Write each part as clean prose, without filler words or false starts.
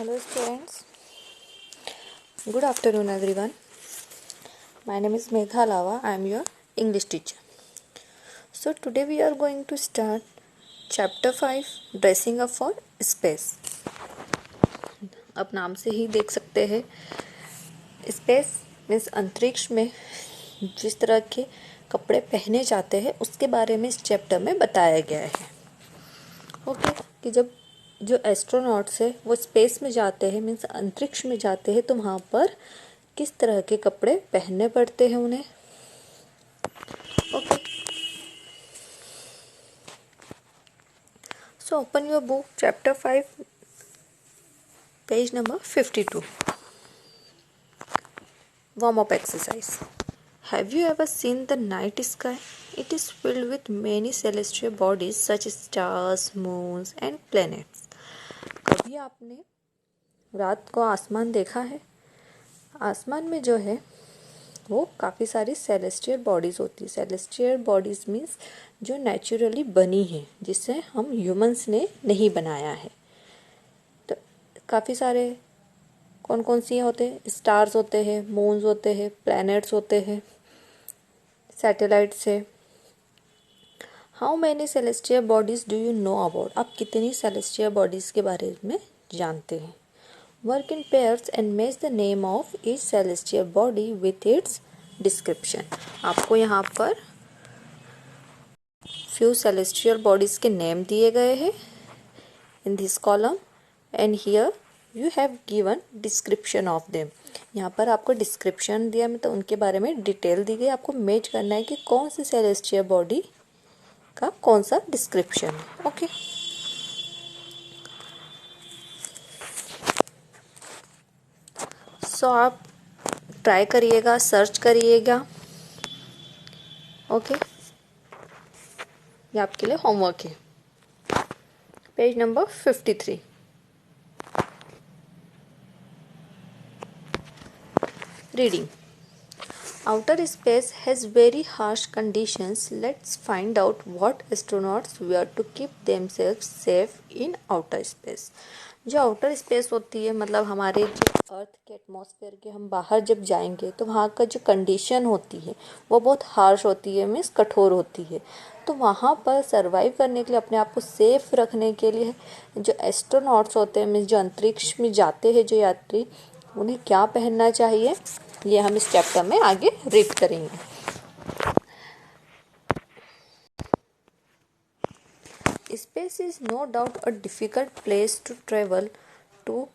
Hello students, good afternoon everyone. My name is Megha Lava. I am your English teacher. So today we are going to start chapter 5 dressing up for space. अब नाम से ही देख सकते हैं space means अंतरिक्ष में जिस तरह के कपड़े पहने जाते हैं उसके बारे में इस चैप्टर में बताया गया है। ओके कि जब जो एस्ट्रोनॉट्स है वो स्पेस में जाते हैं मीन्स अंतरिक्ष में जाते हैं तो वहाँ पर किस तरह के कपड़े पहनने पड़ते हैं उन्हें। Okay so open your book chapter 5 page number 52 warm up exercise. Have you ever seen the night sky? It is filled with many celestial bodies such as stars, moons and planets. कभी आपने रात को आसमान देखा है? आसमान में जो है वो काफ़ी सारी सेलेस्टियल बॉडीज़ होती है। सेलेस्टियल बॉडीज़ मीन्स जो नेचुरली बनी है, जिसे हम ह्यूमंस ने नहीं बनाया है। तो काफ़ी सारे कौन कौन सी होते हैं? स्टार्स होते हैं, मून्स होते हैं, प्लैनेट्स होते हैं, सैटेलाइट्स है। How many celestial bodies do you know about? आप कितनी सेलेस्टियल बॉडीज़ के बारे में जानते हैं? Work in pairs and match the name of each celestial body with its description. आपको यहाँ पर फ्यू सेलेस्टियल बॉडीज़ के नेम दिए गए हैं in this column and here you have given description of them. यहाँ पर आपको डिस्क्रिप्शन दिया मतलब उनके बारे में डिटेल दी गई। आपको मैच करना है कि कौन सी सेलेस्टियल बॉडी का कौन सा डिस्क्रिप्शन है। ओके सो आप ट्राई करिएगा, सर्च करिएगा। ओके ये आपके लिए होमवर्क है। Page number 53 reading. Outer space has very harsh conditions. Let's find out what astronauts wear to keep themselves safe in outer space. जो आउटर स्पेस होती है मतलब हमारे जो अर्थ के एटमॉस्फेयर के हम बाहर जब जाएंगे तो वहाँ का जो कंडीशन होती है वो बहुत हार्श होती है, मीन्स कठोर होती है। तो वहाँ पर सरवाइव करने के लिए, अपने आप को सेफ रखने के लिए जो एस्ट्रोनॉट्स होते हैं मीन्स जो अंतरिक्ष में जाते हैं जो यात्री, उन्हें क्या पहनना चाहिए ये हम इस चैप्टर में आगे रीड करेंगे। Space is no doubt a difficult place to travel to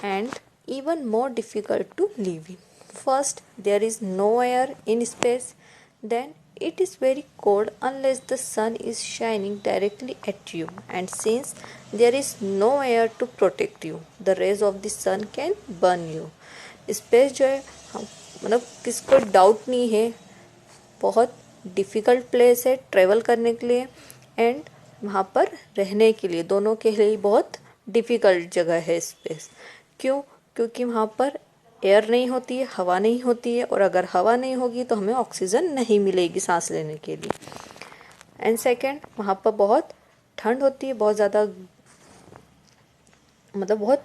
and even more difficult to live in. First, there is no air in space. Then, it is very cold unless the sun is shining directly at you. And since there is no air to protect you, the rays of the sun can burn you. Space जो है मतलब किसको doubt नहीं है, बहुत difficult place है travel करने के लिए एंड वहाँ पर रहने के लिए, दोनों के लिए बहुत डिफ़िकल्ट जगह है स्पेस। क्यों? क्योंकि वहाँ पर एयर नहीं होती है, हवा नहीं होती है, और अगर हवा नहीं होगी तो हमें ऑक्सीजन नहीं मिलेगी सांस लेने के लिए। एंड सेकेंड, वहाँ पर बहुत ठंड होती है, बहुत ज़्यादा मतलब बहुत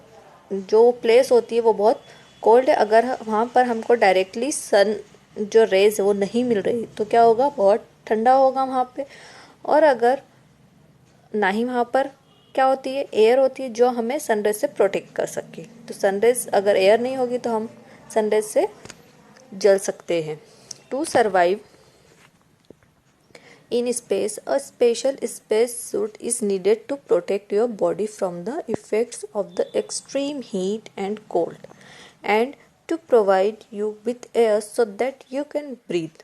जो प्लेस होती है वो बहुत कोल्ड है। अगर वहाँ पर हमको डायरेक्टली सन जो रेज है वो नहीं मिल रही तो क्या होगा? बहुत ठंडा होगा वहाँ पे। और अगर ना ही वहाँ पर क्या होती है? एयर होती है जो हमें सनरेज से प्रोटेक्ट कर सके। तो सनरेज अगर एयर नहीं होगी तो हम सनरेज से जल सकते हैं। To survive in space, a special space suit is needed to protect your body from the effects of the extreme heat and cold and to provide you with air so that you can breathe.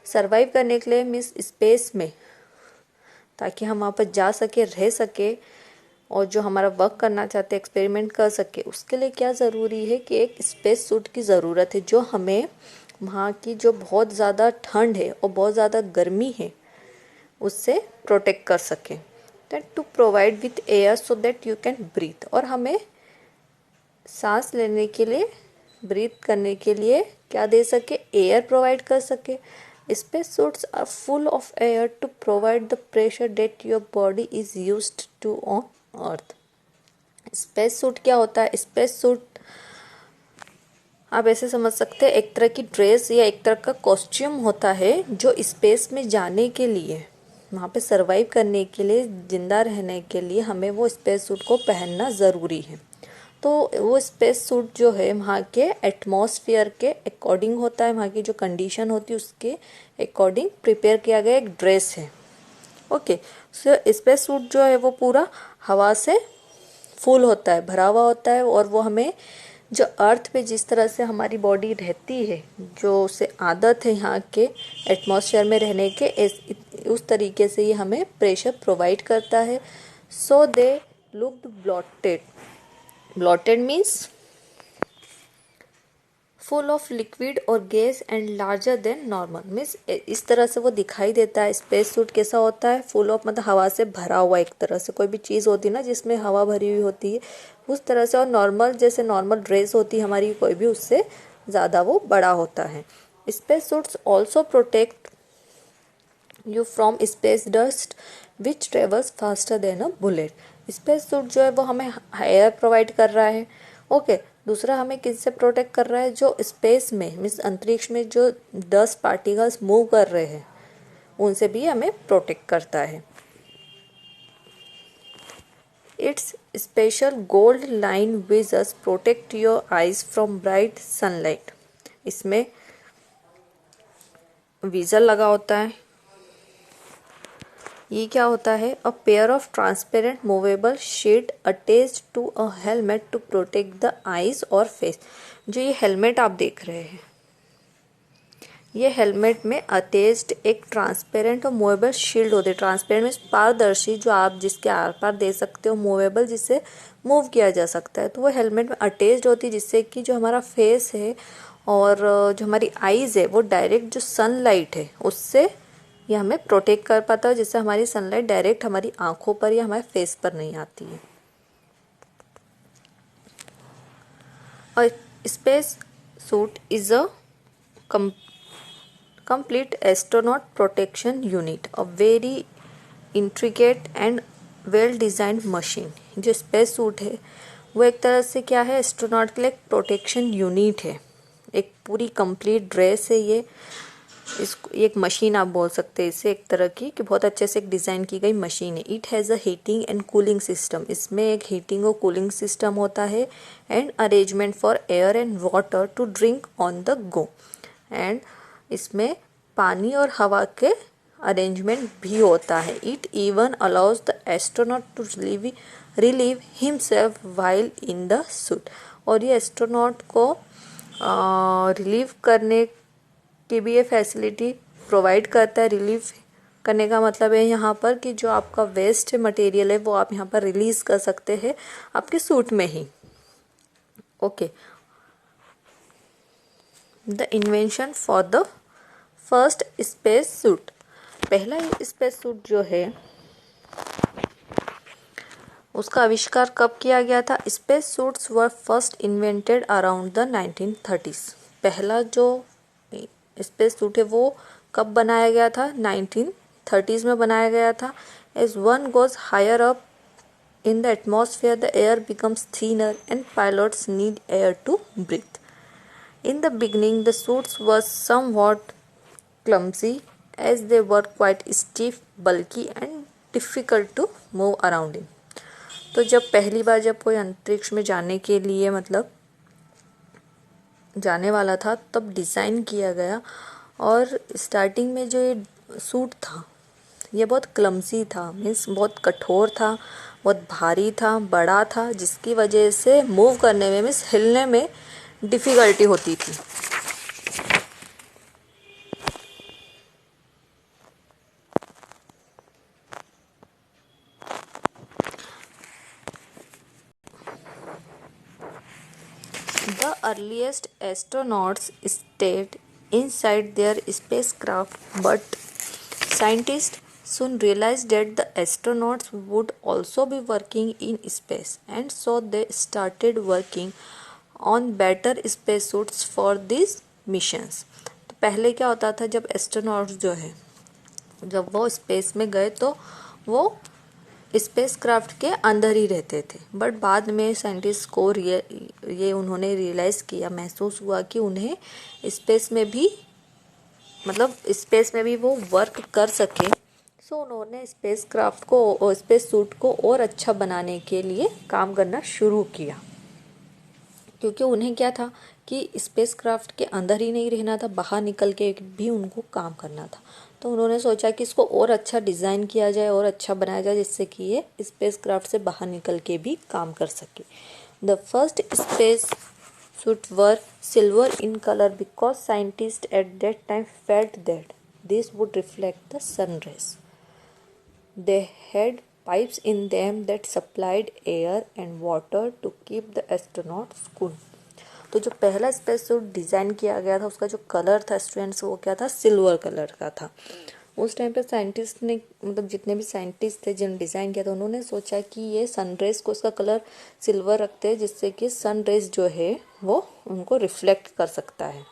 Survive करने के लिए means space में, ताकि हम वहाँ पर जा सके, रह सके और जो हमारा वर्क करना चाहते हैं, एक्सपेरिमेंट कर सके, उसके लिए क्या ज़रूरी है कि एक स्पेस सूट की ज़रूरत है जो हमें वहाँ की जो बहुत ज़्यादा ठंड है और बहुत ज़्यादा गर्मी है उससे प्रोटेक्ट कर सके। That to provide with air so that you can breathe, और हमें सांस लेने के लिए, ब्रीथ करने के लिए क्या दे सके? एयर प्रोवाइड कर सके। Space suits are full of air to provide the pressure that your body is used to on earth. Space suit क्या होता है? स्पेस सूट आप ऐसे समझ सकते हैं, एक तरह की ड्रेस या एक तरह का कॉस्ट्यूम होता है जो स्पेस में जाने के लिए, वहाँ पे सरवाइव करने के लिए, जिंदा रहने के लिए हमें वो स्पेस सूट को पहनना ज़रूरी है। तो वो स्पेस सूट जो है वहाँ के एटमॉस्फेयर के अकॉर्डिंग होता है, वहाँ की जो कंडीशन होती है उसके अकॉर्डिंग प्रिपेयर किया गया एक ड्रेस है। ओके, सो स्पेस सूट जो है वो पूरा हवा से फुल होता है, भरा हुआ होता है, और वो हमें जो अर्थ पे जिस तरह से हमारी बॉडी रहती है, जो उसे आदत है यहाँ के एटमॉस्फेयर में रहने के, उस तरीके से ये हमें प्रेशर प्रोवाइड करता है। So they looked bloated. Bloated means full of liquid और gas and larger than normal, means इस तरह से वो दिखाई देता है। स्पेस सूट कैसा होता है? फुल ऑफ मतलब हवा से भरा हुआ, एक तरह से कोई भी चीज़ होती है ना जिसमें हवा भरी हुई होती है उस तरह से, और नॉर्मल जैसे नॉर्मल ड्रेस होती है हमारी कोई भी, उससे ज़्यादा वो बड़ा होता है। Space suits also protect you from space dust which travels faster than a bullet. Space suit जो है वो हमें एयर प्रोवाइड कर रहा है। ओके, दूसरा हमें किससे प्रोटेक्ट कर रहा है? जो स्पेस में मीन्स अंतरिक्ष में जो डस्ट पार्टिकल्स मूव कर रहे हैं उनसे भी हमें प्रोटेक्ट करता है। It's special gold line visors protect your eyes from bright sunlight. इसमें विजर लगा होता है। ये क्या होता है? A pair of transparent movable sheet attached to a helmet to protect the eyes और फेस। जो ये हेलमेट आप देख रहे हैं, ये हेलमेट में अटैच्ड एक ट्रांसपेरेंट और मूवेबल शील्ड होती है। ट्रांसपेरेंट में पारदर्शी, जो आप जिसके आर पार दे सकते हो, मूवेबल जिसे मूव किया जा सकता है, तो वो हेलमेट में अटैच्ड होती है, जिससे कि जो हमारा फेस है और जो हमारी आईज है वो डायरेक्ट जो सनलाइट है उससे ये हमें प्रोटेक्ट कर पाता है, जिससे हमारी सनलाइट डायरेक्ट हमारी आंखों पर या हमारे फेस पर नहीं आती है। और space suit is a complete astronaut protection unit, a very intricate and well designed machine। जो स्पेस सूट है वो एक तरह से क्या है? एस्ट्रोनॉट के लिए एक प्रोटेक्शन यूनिट है, एक पूरी कंप्लीट ड्रेस है ये। इसको एक मशीन आप बोल सकते हैं इसे, एक तरह की कि बहुत अच्छे से एक डिज़ाइन की गई मशीन है। It has a heating and cooling system. इसमें एक हीटिंग और कूलिंग सिस्टम होता है, and arrangement for air and water to drink on the go. And इसमें पानी और हवा के अरेंजमेंट भी होता है। It even allows the astronaut to relieve himself while in the suit. और ये एस्ट्रोनॉट को रिलीव करने की भी ये फैसिलिटी प्रोवाइड करता है। रिलीव करने का मतलब है यहाँ पर कि जो आपका वेस्ट मटेरियल है वो आप यहाँ पर रिलीज कर सकते हैं आपके सूट में ही। Okay, the invention for the first space suit. पहला स्पेस सूट जो है उसका आविष्कार कब किया गया था? Space suits were first invented around the 1930s। पहला जो स्पेस सूट है वो कब बनाया गया था? 1930s में बनाया गया था। As one goes higher up in the atmosphere the air becomes thinner and pilots need air to breathe. In the beginning, the suits were somewhat clumsy as they were quite stiff, bulky and difficult to move around in। तो जब पहली बार जब कोई अंतरिक्ष में जाने के लिए मतलब जाने वाला था तब डिज़ाइन किया गया, और स्टार्टिंग में जो ये सूट था ये बहुत क्लमसी था, मीन्स बहुत कठोर था, बहुत भारी था, बड़ा था, जिसकी वजह से मूव करने में मीन्स हिलने में डिफ़िकल्टी होती थी। The earliest astronauts stayed inside their spacecraft, but scientists soon realized that the astronauts would also be working in space, and so they started working on better spacesuits for these missions। तो पहले क्या होता था, जब astronauts जो है जब वो स्पेस में गए तो वो स्पेसक्राफ्ट के अंदर ही रहते थे, बट बाद में साइंटिस्ट को ये उन्होंने रियलाइज़ किया, महसूस हुआ कि उन्हें स्पेस में भी स्पेस में भी वो वर्क कर सके। सो उन्होंने स्पेसक्राफ्ट को, स्पेस सूट को और अच्छा बनाने के लिए काम करना शुरू किया, क्योंकि उन्हें क्या था कि स्पेसक्राफ्ट के अंदर ही नहीं रहना था, बाहर निकल के भी उनको काम करना था। तो उन्होंने सोचा कि इसको और अच्छा डिज़ाइन किया जाए और अच्छा बनाया जाए, जिससे कि ये स्पेसक्राफ्ट से बाहर निकल के भी काम कर सके। The first space suit were silver in color because scientists at that time felt that this would reflect the sun rays. They had pipes in them that supplied air and water to keep the astronauts cool. तो जो पहला space suit design किया गया था उसका जो colour था students, वो क्या था, सिल्वर कलर का था। उस टाइम पे साइंटिस्ट ने, जितने भी साइंटिस्ट थे जिन्होंने डिज़ाइन किया था, उन्होंने सोचा कि ये सनरेज को उसका कलर सिल्वर रखते हैं, जिससे कि सनरेज जो है वो उनको रिफ्लेक्ट कर सकता है।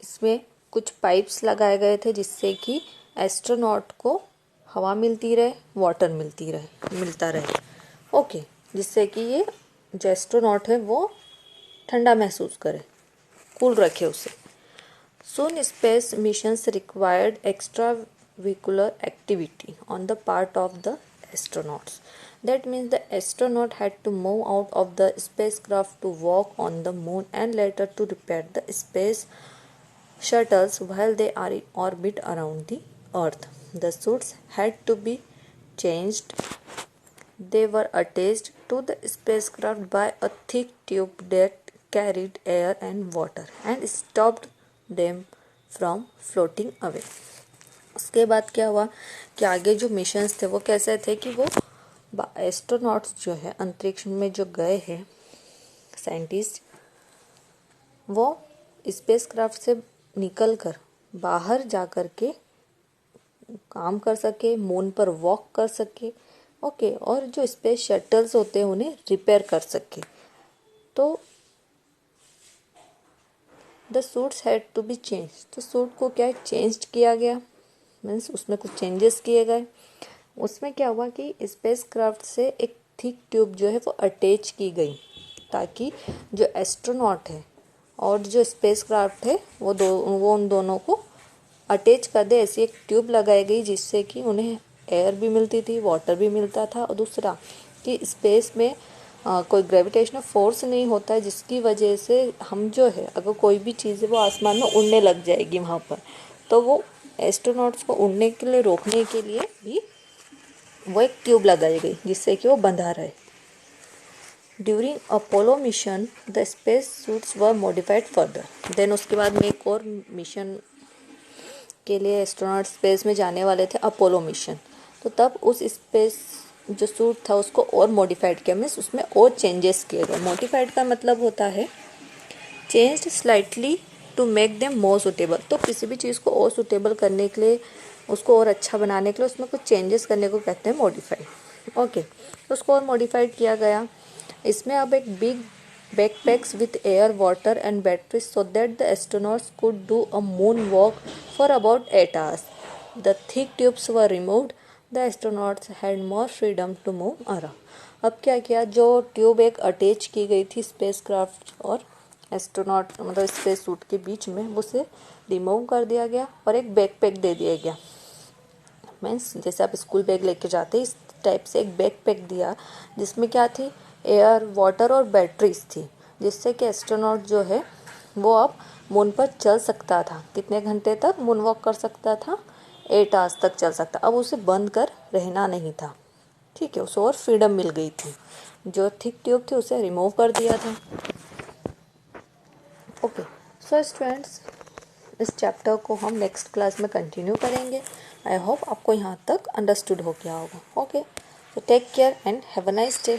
इसमें कुछ पाइप्स लगाए गए थे जिससे कि एस्ट्रोनॉट को हवा मिलती रहे, वाटर मिलता रहे, ओके, जिससे कि ये जो एस्ट्रोनॉट है वो ठंडा महसूस करे, कूल रखे उसे। Soon space missions required extravehicular activity on the part of the astronauts. That means the astronaut had to move out of the spacecraft to walk on the moon and later to repair the space shuttles while they are in orbit around the Earth. The suits had to be changed. They were attached to the spacecraft by a thick tube that carried air and water and stopped them from floating away. उसके बाद क्या हुआ कि आगे जो missions थे वो कैसे थे कि वो एस्ट्रोनॉट्स जो है अंतरिक्ष में जो गए हैं साइंटिस्ट, वो स्पेसक्राफ्ट से निकलकर बाहर जाकर के काम कर सके, मून पर वॉक कर सके, ओके, और जो स्पेस शटल्स होते हैं उन्हें रिपेयर कर सके। तो the suits had to be change, तो सूट को क्या चेंज किया गया, मीन्स उसमें कुछ चेंजेस किए गए। उसमें क्या हुआ कि स्पेसक्राफ्ट से एक थिक ट्यूब जो है वो अटैच की गई, ताकि जो एस्ट्रोनॉट है और जो स्पेसक्राफ्ट है वो उन दोनों को अटैच कर दे। ऐसी एक ट्यूब लगाई गई जिससे कि उन्हें एयर भी मिलती थी, वाटर भी मिलता था, और दूसरा कि स्पेस में कोई ग्रेविटेशनल फोर्स नहीं होता है, जिसकी वजह से हम जो है अगर कोई भी चीज़ है वो आसमान में उड़ने लग जाएगी वहाँ पर, तो वो एस्ट्रोनॉट्स को उड़ने के लिए रोकने के लिए भी वो एक ट्यूब लगाई गई जिससे कि वो बंधा रहे। During Apollo mission the space suits were modified further. Then उसके बाद में एक और मिशन के लिए एस्ट्रोनॉट स्पेस में जाने वाले थे, अपोलो मिशन। तो तब उस स्पेस जो सूट था उसको और मॉडिफाइड किया, मीन्स उसमें और चेंजेस किए गए। मॉडिफाइड का मतलब होता है changed slightly to make them more suitable. तो किसी भी चीज़ को और सुटेबल करने के लिए, उसको और अच्छा बनाने के लिए उसमें कुछ चेंजेस करने को कहते हैं मॉडिफाइड, ओके। तो उसको और मॉडिफाइड किया गया। इसमें अब एक big backpacks with air, water and batteries so that the astronauts could do a moonwalk for about 8 hours. The thick tubes were removed. The astronauts had more freedom to move around. अब क्या किया, जो tube एक attach की गई थी spacecraft और astronaut space suit के बीच में, उसे रिमूव कर दिया गया और एक बैकपैक दे दिया गया। मीन्स जैसे आप स्कूल बैग लेके जाते इस टाइप से एक बैकपैक दिया, जिसमें क्या थी, एयर, वाटर और बैटरीज थी, जिससे कि एस्ट्रोनॉट जो है वो अब मून पर चल सकता था। कितने घंटे तक मून वॉक कर सकता था, 8 आवर्स तक चल सकता। अब उसे बंद कर रहना नहीं था, ठीक है, उसे और फ्रीडम मिल गई थी। जो थिक ट्यूब थी उसे रिमूव कर दिया था, ओके। सो स्टूडेंट्स, इस चैप्टर को हम नेक्स्ट क्लास में कंटिन्यू करेंगे। आई होप आपको यहाँ तक अंडरस्टूड हो गया होगा, okay. So take care and have a nice day.